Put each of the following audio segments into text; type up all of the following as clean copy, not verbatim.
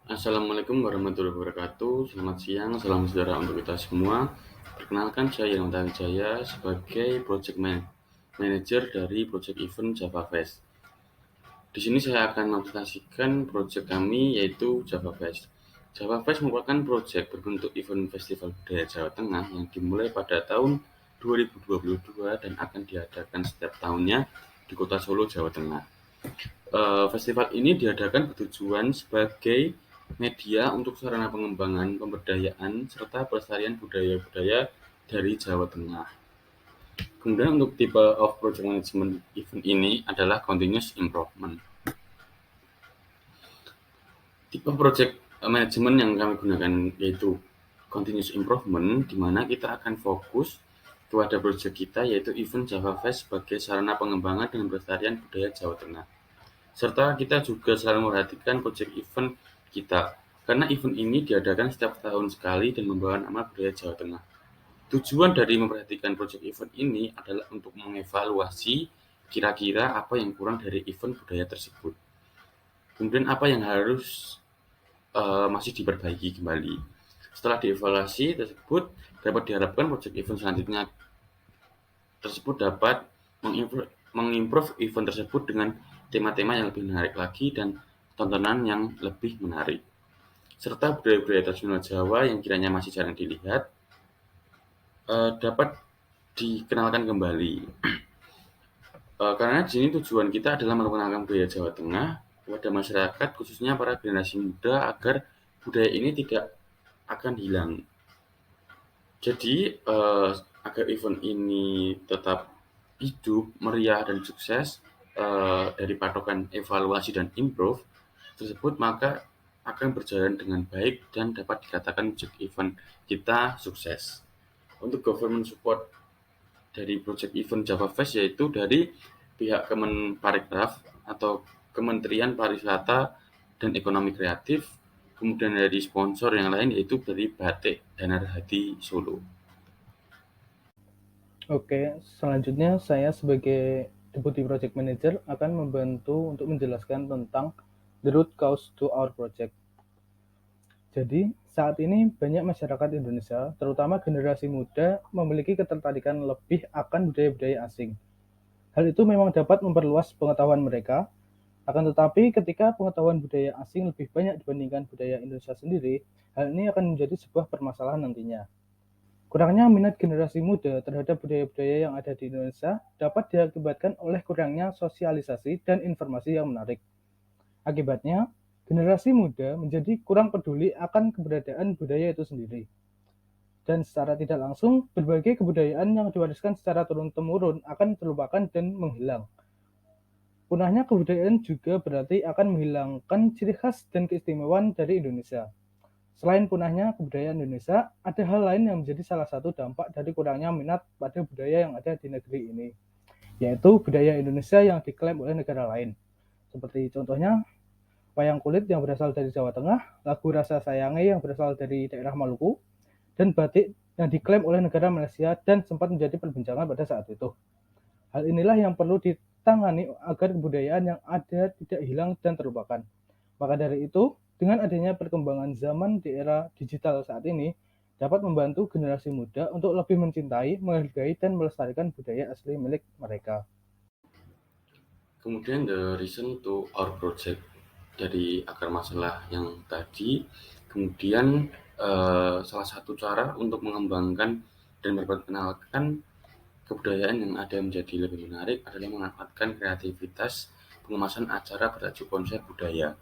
Assalamualaikum warahmatullahi wabarakatuh. Selamat siang, salam sejahtera untuk kita semua. Perkenalkan, saya Yonatan Jaya sebagai Manager dari Project Event Java Fest. Di sini saya akan mempresentasikan project kami yaitu Java Fest. Java Fest merupakan project berbentuk event festival budaya Jawa Tengah yang dimulai pada tahun 2022 dan akan diadakan setiap tahunnya di Kota Solo, Jawa Tengah. Festival ini diadakan bertujuan sebagai media untuk sarana pengembangan, pemberdayaan, serta pelestarian budaya-budaya dari Jawa Tengah. Kemudian untuk tipe of project management event ini adalah continuous improvement. Tipe project management yang kami gunakan yaitu continuous improvement, di mana kita akan fokus kepada project kita yaitu event Java Fest sebagai sarana pengembangan dan pelestarian budaya Jawa Tengah. Serta kita juga selalu memperhatikan project event kita, karena event ini diadakan setiap tahun sekali dan membawa nama budaya Jawa Tengah. Tujuan dari memperhatikan project event ini adalah untuk mengevaluasi kira-kira apa yang kurang dari event budaya tersebut. Kemudian apa yang harus masih diperbaiki kembali. Setelah dievaluasi tersebut, dapat diharapkan project event selanjutnya tersebut dapat mengimprove event tersebut dengan tema-tema yang lebih menarik lagi dan tontonan yang lebih menarik. Serta budaya-budaya tradisional Jawa yang kiranya masih jarang dilihat dapat dikenalkan kembali. Karena di sini tujuan kita adalah memperkenalkan budaya Jawa Tengah kepada masyarakat, khususnya para generasi muda, agar budaya ini tidak akan hilang. Jadi, agar event ini tetap hidup, meriah, dan sukses dari patokan evaluasi dan improve tersebut, maka akan berjalan dengan baik dan dapat dikatakan project event kita sukses. Untuk government support dari project event Java Fest yaitu dari pihak Kemenparekraf atau Kementerian Pariwisata dan Ekonomi Kreatif, kemudian dari sponsor yang lain yaitu dari Batik Danar Hati Solo. Oke, selanjutnya saya sebagai Deputy Project Manager akan membantu untuk menjelaskan tentang the root cause to our project. Jadi, saat ini banyak masyarakat Indonesia, terutama generasi muda, memiliki ketertarikan lebih akan budaya-budaya asing. Hal itu memang dapat memperluas pengetahuan mereka, akan tetapi ketika pengetahuan budaya asing lebih banyak dibandingkan budaya Indonesia sendiri, hal ini akan menjadi sebuah permasalahan nantinya. Kurangnya minat generasi muda terhadap budaya-budaya yang ada di Indonesia dapat diakibatkan oleh kurangnya sosialisasi dan informasi yang menarik. Akibatnya, generasi muda menjadi kurang peduli akan keberadaan budaya itu sendiri. Dan secara tidak langsung, berbagai kebudayaan yang diwariskan secara turun-temurun akan terlupakan dan menghilang. Punahnya kebudayaan juga berarti akan menghilangkan ciri khas dan keistimewaan dari Indonesia. Selain punahnya kebudayaan Indonesia, ada hal lain yang menjadi salah satu dampak dari kurangnya minat pada budaya yang ada di negeri ini, yaitu budaya Indonesia yang diklaim oleh negara lain. Seperti contohnya, wayang kulit yang berasal dari Jawa Tengah, lagu Rasa Sayange yang berasal dari daerah Maluku, dan batik yang diklaim oleh negara Malaysia dan sempat menjadi perbincangan pada saat itu. Hal inilah yang perlu ditangani agar kebudayaan yang ada tidak hilang dan terlupakan. Maka dari itu, dengan adanya perkembangan zaman di era digital saat ini, dapat membantu generasi muda untuk lebih mencintai, menghargai, dan melestarikan budaya asli milik mereka. Kemudian the reason to our project dari akar masalah yang tadi, kemudian salah satu cara untuk mengembangkan dan memperkenalkan kebudayaan yang ada menjadi lebih menarik adalah memanfaatkan kreativitas pengemasan acara bertajuk konser budaya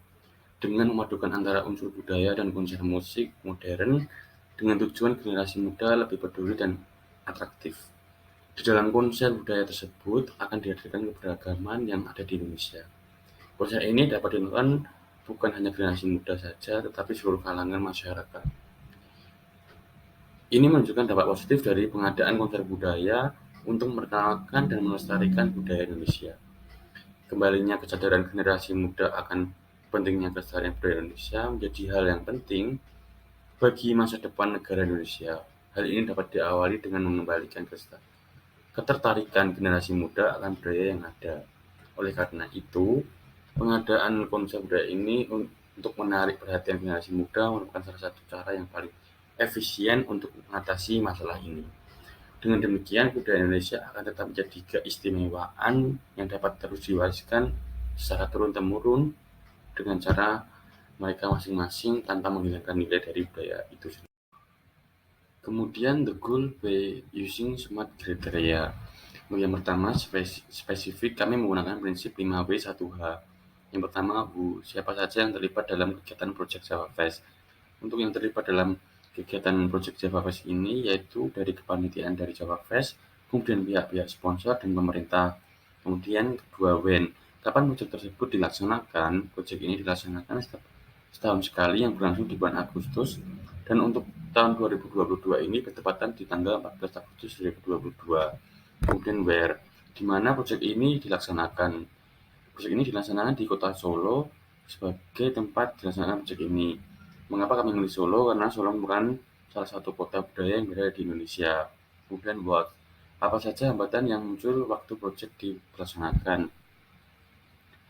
dengan memadukan antara unsur budaya dan konser musik modern dengan tujuan generasi muda lebih peduli dan atraktif. Di dalam konser budaya tersebut akan dihadirkan keberagaman yang ada di Indonesia. Konser ini dapat dilakukan bukan hanya generasi muda saja, tetapi seluruh kalangan masyarakat. Ini menunjukkan dampak positif dari pengadaan konser budaya untuk memperkenalkan dan melestarikan budaya Indonesia. Kembalinya kesadaran generasi muda akan pentingnya kelestarian budaya Indonesia menjadi hal yang penting bagi masa depan negara Indonesia. Hal ini dapat diawali dengan mengembalikan ketertarikan generasi muda akan budaya yang ada. Oleh karena itu, pengadaan konsep budaya ini untuk menarik perhatian generasi muda merupakan salah satu cara yang paling efisien untuk mengatasi masalah ini. Dengan demikian, budaya Indonesia akan tetap menjadi keistimewaan yang dapat terus diwariskan secara turun-temurun dengan cara mereka masing-masing tanpa menghilangkan nilai dari budaya itu sendiri. Kemudian the goal by using smart criteria. Yang pertama, spesifik kami menggunakan prinsip 5W1H. Yang pertama, who, siapa saja yang terlibat dalam kegiatan Project Java Fest. Untuk yang terlibat dalam kegiatan Project Java Fest ini yaitu dari kepanitiaan dari Java Fest, kemudian pihak-pihak sponsor dan pemerintah. Kemudian kedua, when. Kapan proyek tersebut dilaksanakan? Proyek ini dilaksanakan setahun sekali yang berlangsung di bulan Agustus, dan untuk tahun 2022 ini bertepatan di tanggal 14 Agustus 2022. Kemudian where, di mana proyek ini dilaksanakan. Proyek ini dilaksanakan di Kota Solo sebagai tempat dilaksanakan proyek ini. Mengapa kami memilih Solo? Karena Solo merupakan salah satu kota budaya yang berada di Indonesia. Kemudian what, apa saja hambatan yang muncul waktu proyek dilaksanakan?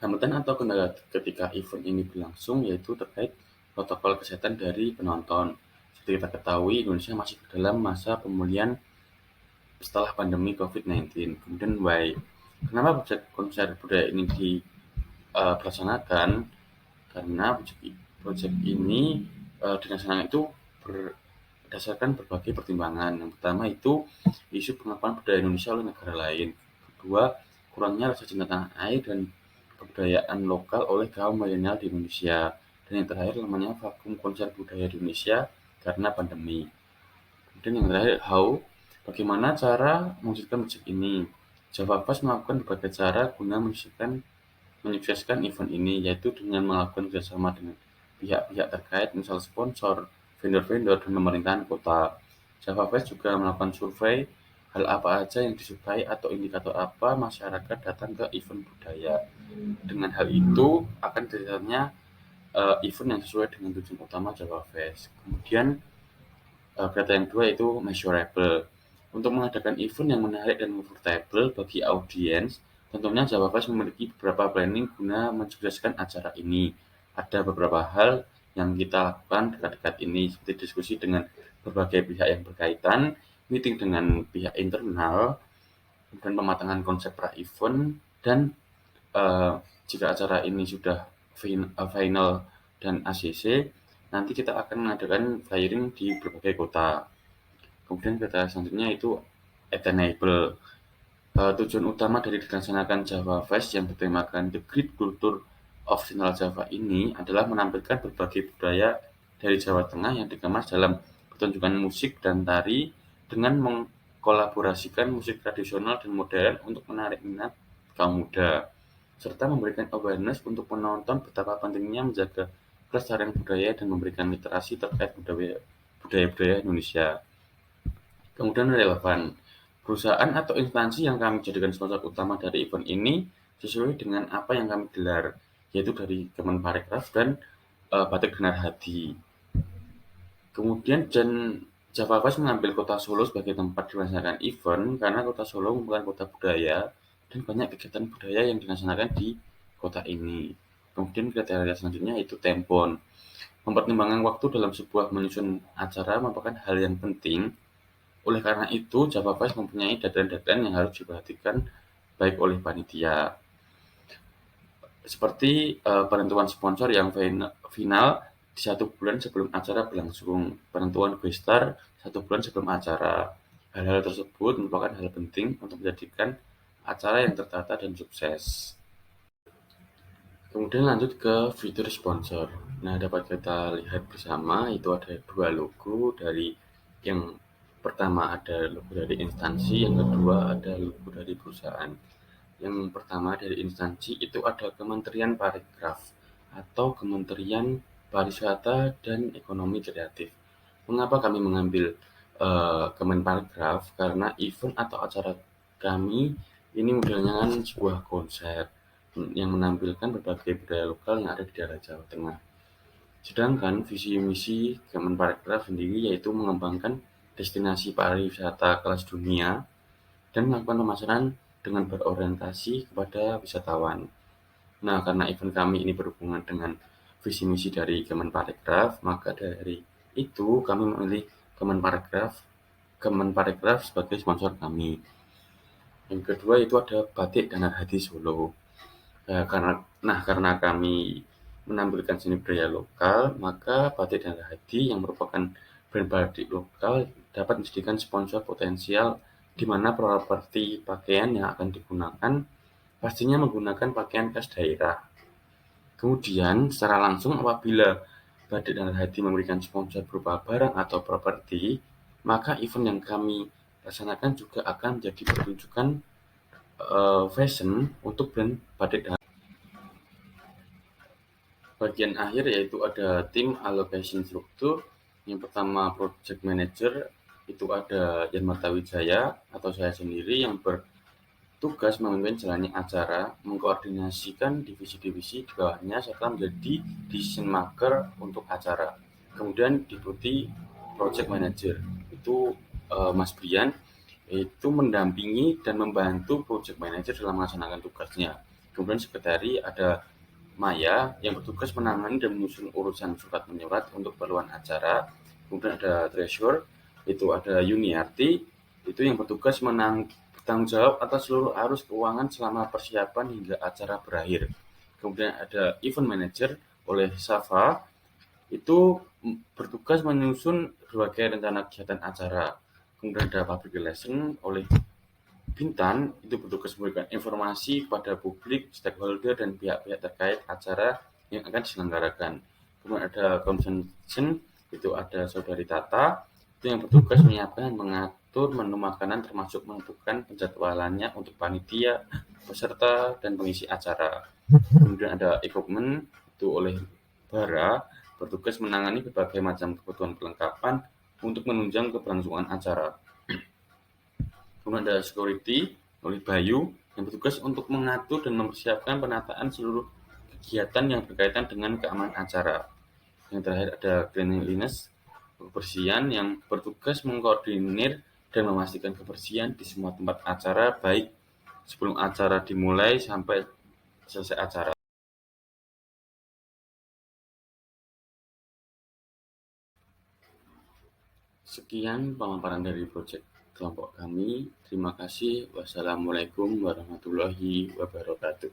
Hambatan atau kendala ketika event ini berlangsung yaitu terkait protokol kesehatan dari penonton. Seperti kita ketahui, Indonesia masih dalam masa pemulihan setelah pandemi COVID-19. Kemudian why? Kenapa konser budaya ini dilaksanakan? Karena proyek ini dilaksanakan itu berdasarkan berbagai pertimbangan. Yang pertama itu isu pengakuan budaya Indonesia oleh negara lain. Kedua, kurangnya rasa cinta tanah air dan kebudayaan lokal oleh kaum milenial di Indonesia. Dan yang terakhir namanya vakum konser budaya di Indonesia karena pandemi. Kemudian yang terakhir, how, bagaimana cara mewujudkan proyek ini? Java Fest melakukan berbagai cara guna menyukseskan event ini, yaitu dengan melakukan kerjasama dengan pihak-pihak terkait, misal sponsor, vendor-vendor, dan pemerintahan kota. Java Fest juga melakukan survei hal apa aja yang disukai atau indikator apa masyarakat datang ke event budaya. Dengan hal itu akan terjadinya event yang sesuai dengan tujuan utama Java Fest. Kemudian kata yang kedua yaitu measurable. Untuk mengadakan event yang menarik dan comfortable bagi audiens, tentunya Java Fest memiliki beberapa planning guna mensukseskan acara ini. Ada beberapa hal yang kita lakukan dekat-dekat ini, seperti diskusi dengan berbagai pihak yang berkaitan, meeting dengan pihak internal, dan pematangan konsep pra-event, dan jika acara ini sudah final dan ACC, nanti kita akan mengadakan flyering di berbagai kota. Kemudian kata selanjutnya itu attainable. Tujuan utama dari dilaksanakan Java Fest yang bertemakan The Great Culture of Central Java ini adalah menampilkan berbagai budaya dari Jawa Tengah yang dikemas dalam pertunjukan musik dan tari dengan mengkolaborasikan musik tradisional dan modern untuk menarik minat kaum muda, serta memberikan awareness untuk penonton betapa pentingnya menjaga kelestarian budaya dan memberikan literasi terkait budaya-budaya Indonesia. Kemudian relevan. Perusahaan atau instansi yang kami jadikan sponsor utama dari event ini sesuai dengan apa yang kami gelar, yaitu dari Kemenparekraf dan Batik Genar Hadi. Kemudian Java Fest mengambil kota Solo sebagai tempat dilaksanakan event karena kota Solo merupakan kota budaya dan banyak kegiatan budaya yang dilaksanakan di kota ini. Kemudian kriteria selanjutnya yaitu tempon. Mempertimbangkan waktu dalam sebuah menyusun acara merupakan hal yang penting. Oleh karena itu, Java Fest mempunyai deadline-deadline yang harus diperhatikan baik oleh panitia. Seperti penentuan sponsor yang final di 1 bulan sebelum acara berlangsung, penentuan guest star 1 bulan sebelum acara. Hal-hal tersebut merupakan hal penting untuk menjadikan acara yang tertata dan sukses. Kemudian lanjut ke fitur sponsor. Nah, dapat kita lihat bersama itu ada 2 logo dari yang pertama ada logo dari instansi, yang kedua ada logo dari perusahaan. Yang pertama dari instansi itu ada Kementerian Parekraf atau Kementerian Pariwisata dan Ekonomi Kreatif. Mengapa kami mengambil Kemenparekraf? Karena event atau acara kami ini modelnya kan sebuah konser yang menampilkan berbagai budaya lokal yang ada di daerah Jawa Tengah. Sedangkan visi misi Kemenparekraf sendiri yaitu mengembangkan destinasi pariwisata kelas dunia dan melakukan pemasaran dengan berorientasi kepada wisatawan. Nah, karena event kami ini berhubungan dengan visi misi dari Kemenparekraf, maka dari itu kami memilih Kemenparekraf sebagai sponsor kami. Yang kedua itu ada Batik dan Hati Solo. Karena kami menampilkan seni budaya lokal, maka Batik dan Hati yang merupakan brand batik lokal dapat menjadikan sponsor potensial di mana properti pakaian yang akan digunakan pastinya menggunakan pakaian khas daerah. Kemudian, secara langsung apabila Batik dan Hati memberikan sponsor berupa barang atau properti, maka event yang kami laksanakan juga akan menjadi pertunjukan fashion untuk brand Batik dan bagian akhir yaitu ada tim allocation struktur. Yang pertama project manager itu ada Yan Martawijaya atau saya sendiri yang bertugas memimpin jalannya acara, mengkoordinasikan divisi-divisi di bawahnya serta menjadi decision maker untuk acara. Kemudian diikuti project manager itu Mas Brian itu mendampingi dan membantu project manager dalam melaksanakan tugasnya. Kemudian sekretari ada Maya yang bertugas menangani dan menyusun urusan surat menyurat untuk keperluan acara. Kemudian ada treasurer, itu ada Yuniarti, itu yang bertugas bertanggung jawab atas seluruh arus keuangan selama persiapan hingga acara berakhir. Kemudian ada event manager oleh Safa, itu bertugas menyusun berbagai rencana kegiatan acara. Kemudian ada public relation oleh Bintan itu bertugas memberikan informasi kepada publik, stakeholder, dan pihak-pihak terkait acara yang akan diselenggarakan. Kemudian ada convention, itu ada Saudari Tata, itu yang bertugas menyiapkan dan mengatur menu makanan termasuk menentukan penjadwalannya untuk panitia, peserta, dan pengisi acara. Kemudian ada equipment, itu oleh Bara, bertugas menangani berbagai macam kebutuhan perlengkapan untuk menunjang keberlangsungan acara. Kemudian ada security oleh Bayu yang bertugas untuk mengatur dan mempersiapkan penataan seluruh kegiatan yang berkaitan dengan keamanan acara. Yang terakhir ada cleanliness, kebersihan yang bertugas mengkoordinir dan memastikan kebersihan di semua tempat acara baik sebelum acara dimulai sampai selesai acara. Sekian pemaparan dari proyek kelompok kami. Terima kasih. Wassalamualaikum warahmatullahi wabarakatuh.